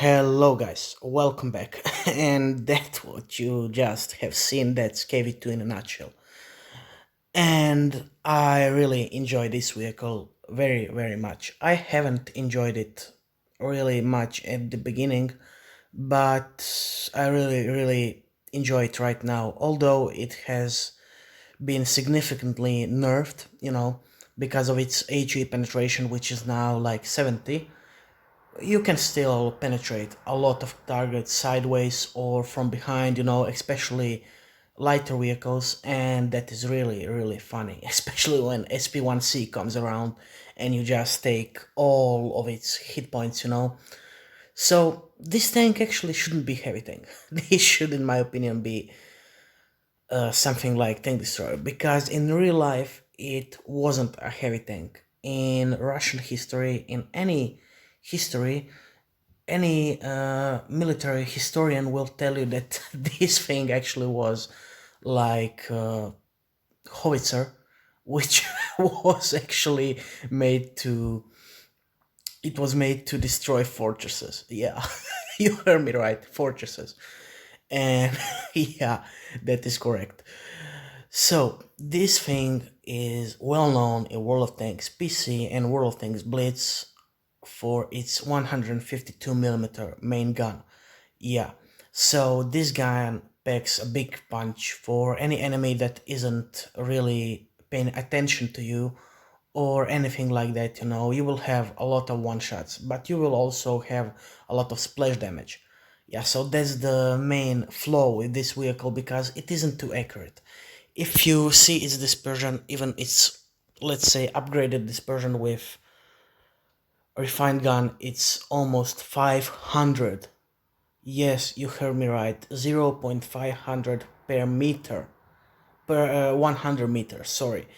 Hello guys, welcome back. And that's what you just have seen, that's Kv-2 in a nutshell. And I really enjoy this vehicle very much. I haven't enjoyed it really much at the beginning, but I really enjoy it right now, although it has been significantly nerfed, because of its HE penetration, which is now like 70. You can still penetrate a lot of targets sideways or from behind, especially lighter vehicles, and that is really funny, especially when SP1C comes around and you just take all of its hit points. So this tank actually shouldn't be heavy tank. This should, in my opinion, be something like tank destroyer, because in real life it wasn't a heavy tank. In Russian history, in any history, any military historian will tell you that this thing actually was like howitzer, which was actually made to it was made to destroy fortresses. Yeah, you heard me right, fortresses. And yeah, that is correct. So this thing is well known in World of Tanks PC and World of Tanks Blitz for its 152 millimeter main gun. Yeah, so this gun packs a big punch for any enemy that isn't really paying attention to you or anything like that. You will have a lot of one shots, but you will also have a lot of splash damage. Yeah, so that's the main flaw with this vehicle, because it isn't too accurate. If you see its dispersion, even its, let's say, upgraded dispersion with refined gun, it's almost 500. Yes, you heard me right. 0.500 per meter, per 100 meters. Sorry.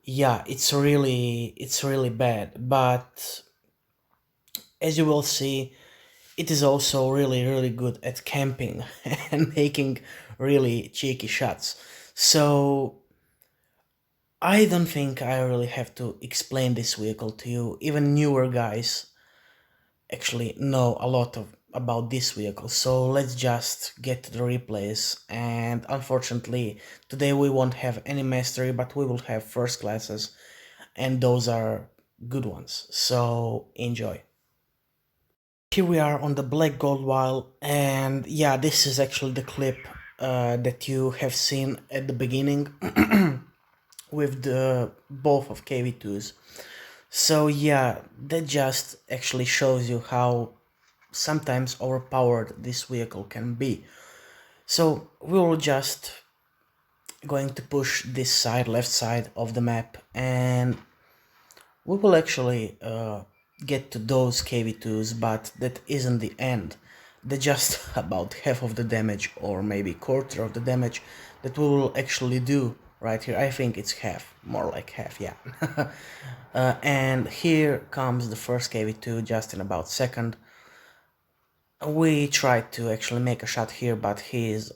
Yeah, it's really bad. But as you will see, it is also really good at camping and making really cheeky shots. So I don't think I really have to explain this vehicle to you. Even newer guys actually know a lot about this vehicle, so let's just get to the replays. And unfortunately today we won't have any mastery, but we will have first classes, and those are good ones, so enjoy. Here we are on the black gold vial, and yeah, this is actually the clip that you have seen at the beginning with the both of Kv-2s. So yeah, that just actually shows you how sometimes overpowered this vehicle can be. So we will just going to push this side, left side of the map, and we will actually get to those Kv-2s, but that isn't the end. They're just about half of the damage, or maybe quarter of the damage that we will actually do right here. I think it's half, more like half, yeah. And here comes the first Kv-2 just in about second. We tried to actually make a shot here, but he is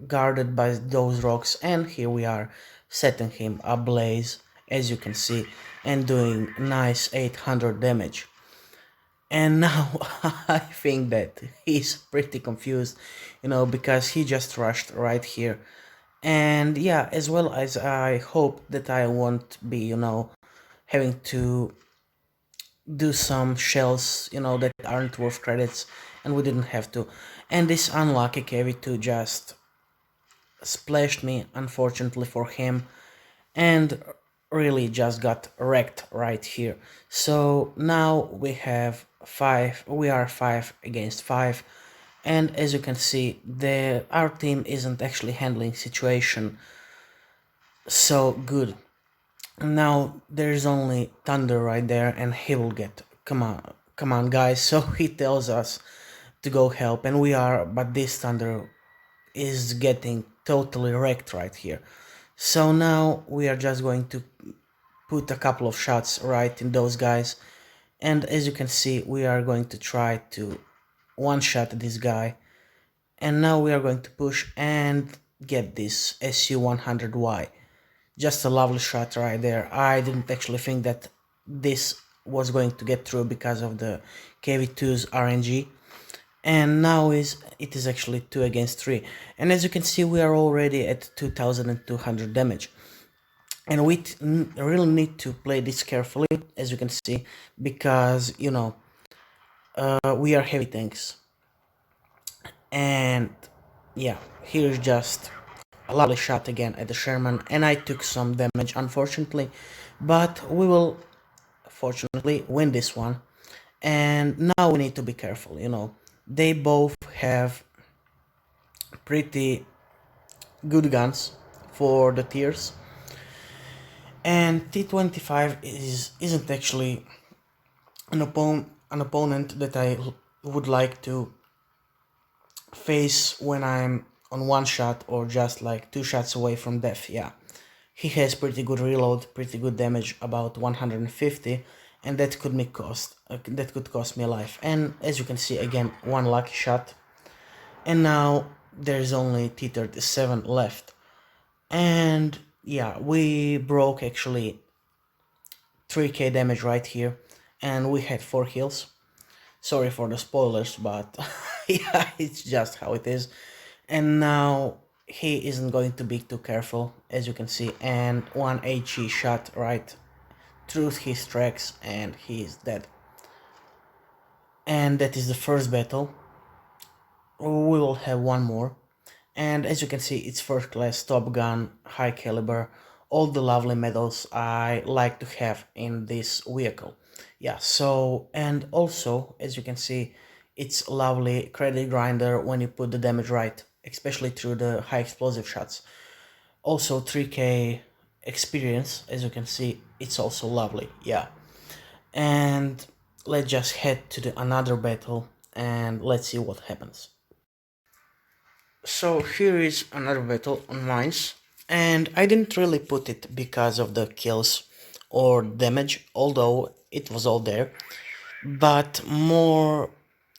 guarded by those rocks, and here we are setting him ablaze, as you can see, and doing nice 800 damage. And now I think that he's pretty confused, because he just rushed right here. And yeah, as well as I hope that I won't be, having to do some shells, that aren't worth credits, and we didn't have to. And this unlucky Kv-2 just splashed me, unfortunately for him, and really just got wrecked right here. So now we are 5 against 5, and as you can see, our team isn't actually handling situation so good. Now there's only Thunder right there, and he will get, come on guys. So he tells us to go help, and we are, but this Thunder is getting totally wrecked right here. So now we are just going to put a couple of shots right in those guys, and as you can see, we are going to try to one-shot this guy. And now we are going to push and get this SU-100Y. Just a lovely shot right there. I didn't actually think that this was going to get through because of the Kv-2's RNG, and now it is actually 2 against 3. And as you can see, we are already at 2200 damage, and we really need to play this carefully, as you can see, because we are heavy tanks. And yeah, here's just a lovely shot again at the Sherman, and I took some damage, unfortunately, but we will fortunately win this one. And now we need to be careful, they both have pretty good guns for the tiers, and T25 isn't actually an opponent that I would like to face when I'm on one shot or just like two shots away from death. Yeah, he has pretty good reload, pretty good damage, about 150, and that could cost me a life. And as you can see, again, one lucky shot, and now there's only T37 left. And yeah, we broke actually 3k damage right here, and we had 4 kills. Sorry for the spoilers, but yeah, it's just how it is. And now he isn't going to be too careful, as you can see, and one HE shot right through his tracks, and he is dead. And that is the first battle. We will have one more, and as you can see, it's first class, top gun, high caliber, all the lovely medals I like to have in this vehicle. Yeah, so, and also, as you can see, it's lovely credit grinder when you put the damage right, especially through the high explosive shots. Also 3k experience, as you can see, it's also lovely. Yeah, and let's just head to another battle and let's see what happens. So here is another battle on mines, and I didn't really put it because of the kills or damage, although it was all there, but more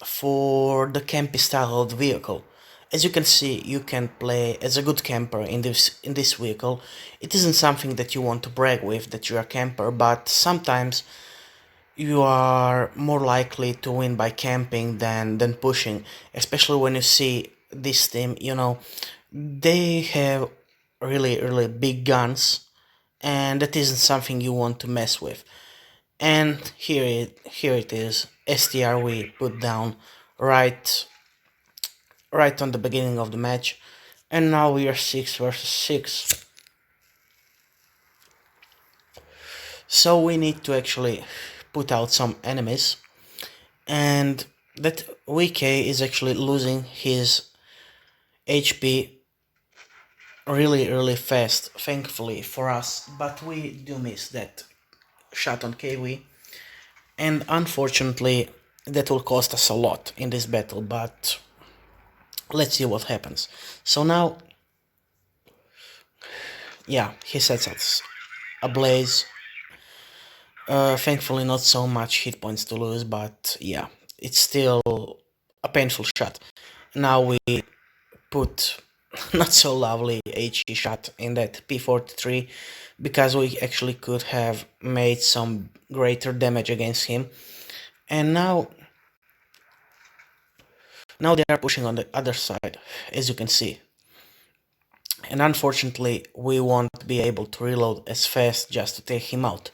for the campy style of the vehicle. As you can see, you can play as a good camper in this vehicle. It isn't something that you want to brag with that you're a camper, but sometimes you are more likely to win by camping than pushing, especially when you see this team, they have really big guns, and that isn't something you want to mess with. And here it is, STR we put down right on the beginning of the match, and now we are 6 versus 6. So we need to actually put out some enemies, and that VK is actually losing his HP really fast, thankfully for us, but we do miss that shot on Kv, and unfortunately that will cost us a lot in this battle, but let's see what happens. So now, yeah, he sets us ablaze. Thankfully not so much hit points to lose, but yeah, it's still a painful shot. Now we put not so lovely HE shot in that P43, because we actually could have made some greater damage against him. And now they are pushing on the other side, as you can see. And unfortunately, we won't be able to reload as fast just to take him out.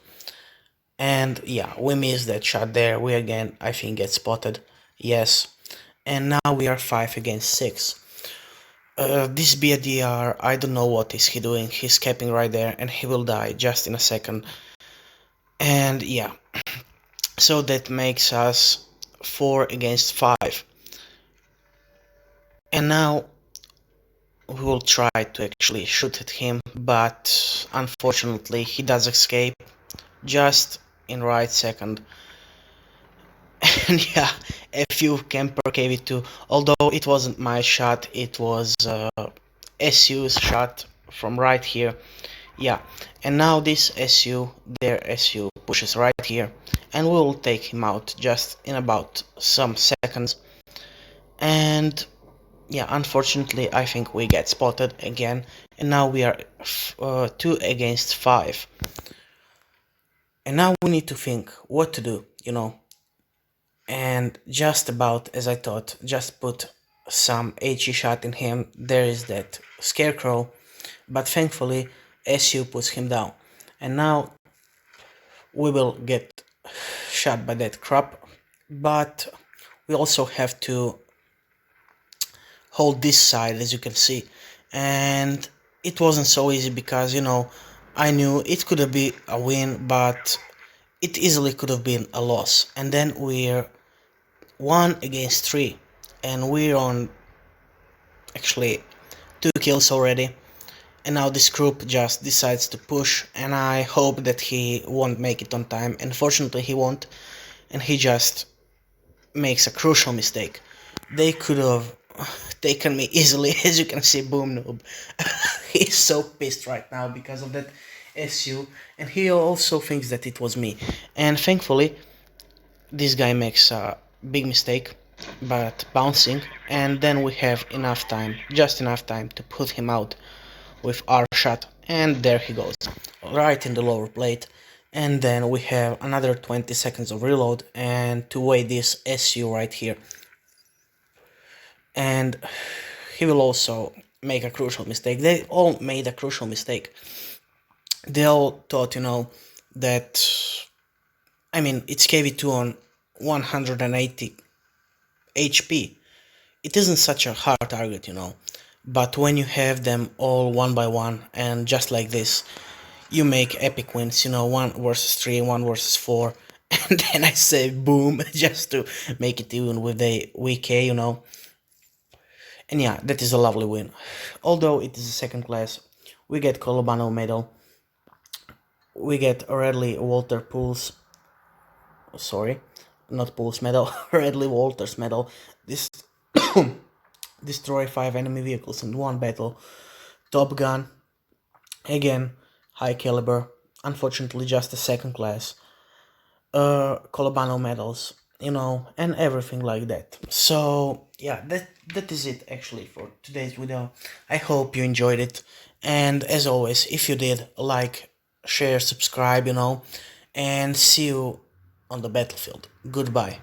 And yeah, we missed that shot there. We again, I think, get spotted. Yes. And now we are 5 against 6. This BDR, I don't know what is he doing. He's capping right there, and he will die just in a second. And yeah, so that makes us 4 against 5. And now we will try to actually shoot at him, but unfortunately he does escape just in right second. And yeah, a few camper Kv-2, although it wasn't my shot, it was SU's shot from right here. Yeah, and now this their SU pushes right here, and we will take him out just in about some seconds. And yeah, unfortunately I think we get spotted again, and now we are 2 against 5. And now we need to think what to do, and just about as I thought, just put some HE shot in him. There is that scarecrow, but thankfully SU puts him down, and now we will get shot by that crop, but we also have to hold this side, as you can see, and it wasn't so easy because I knew it could have been a win, but it easily could have been a loss. And then we're 1 against 3, and we're on actually 2 kills already. And now this group just decides to push, and I hope that he won't make it on time. Unfortunately, he won't, and he just makes a crucial mistake. They could have taken me easily, as you can see. Boom noob. He's so pissed right now because of that SU, and he also thinks that it was me. And thankfully, this guy makes a big mistake, but bouncing, and then we have enough time, just enough time to put him out with our shot, and there he goes, right in the lower plate. And then we have another 20 seconds of reload and to weigh this SU right here. And he will also make a crucial mistake. They all made a crucial mistake. They all thought, that, I mean, it's Kv-2 on 180 HP. It isn't such a hard target, but when you have them all one by one and just like this, you make epic wins, 1 versus 3, 1 versus 4, and then I say boom just to make it even with the WK. And yeah, that is a lovely win. Although it is a second class, we get Colobano medal, we get Redley Walter Pools, sorry, not Pools medal, Redley Walters medal. This destroy 5 enemy vehicles in one battle. Top Gun, again, high caliber, unfortunately just a second class. Colobano medals, and everything like that. So yeah, that is it actually for today's video. I hope you enjoyed it, and as always, if you did, like, share, subscribe, and see you on the battlefield. Goodbye.